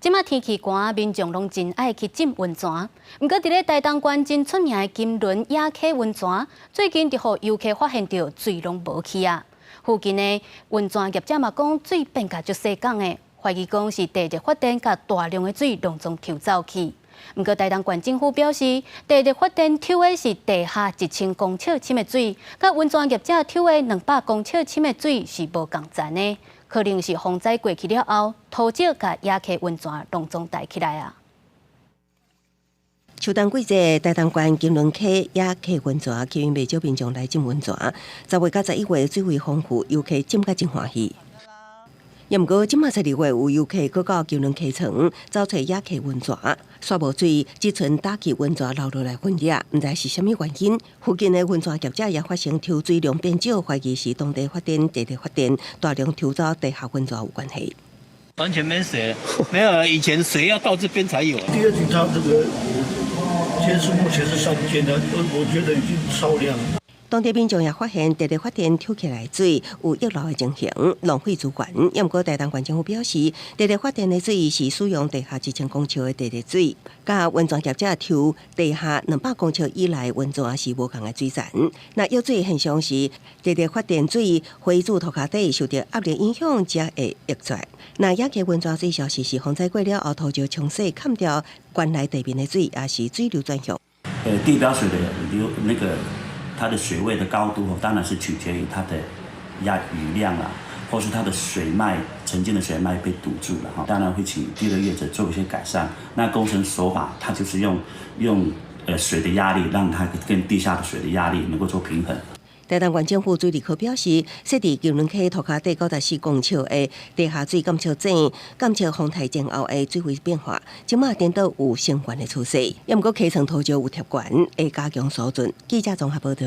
即马天气寒，民众拢真爱去浸温泉。毋过，伫咧台东县真出名的金轮野溪温泉，最近就互游客发现到水拢无去啊。附近的温泉业者嘛讲，水变甲足细港的，怀疑讲是地热发电甲大量的水拢总抽走去。毋过，台东县政府表示，地热发电抽的是地下1000公尺深的水，甲温泉业者抽的200公尺深的水是无共层的。可能是风灾过去了后，土石甲野溪温泉拢总带起来啊。秋冬季节，台东县金轮溪野溪温泉吸引袂少民众来浸温泉。10月到11月水位丰富，游客浸甲真欢喜。也毋过，即马12月有游客搁到金轮溪床找找野溪温泉，煞无水，只剩打气温泉流落来混热，毋知是虾米原因。附近的温泉业者也发生抽水量变少，怀疑是当地发电、地热发电大量抽走地下温泉有关系。完全没水，没有以前水要到这边才有。第二警察这个监视目前是3间的，我觉得已经超量了。当地民众也发现地热发电抽起来水有溢漏的情形，浪费资源。也毋过，台东县政府表示，地热发电的水是使用地下1000公尺的地热水，甲温泉业者抽地下200公尺以内温泉是无共的水源。那有水现象是地热发电水回注涂骹底受到压力影响才会溢出来。那野溪温泉水消息是风灾过了后，土石冲洗砍掉原来地面的水，也是水流转向。地表水的它的水位的高度，当然是取决于它的雨量啦，或是它的水脉曾经的水脉被堵住了哈，当然会请地热业者做一些改善。那工程手法，它就是用水的压力，让它跟地下的水的压力能够做平衡。台东县政府水利科表示，设伫金轮溪涂骹底94公尺的地下水监测站，监测风台前后的水位变化，即马颠倒有升悬的趋势。也毋过溪床土石有贴悬，会加强疏浚。记者综合报道。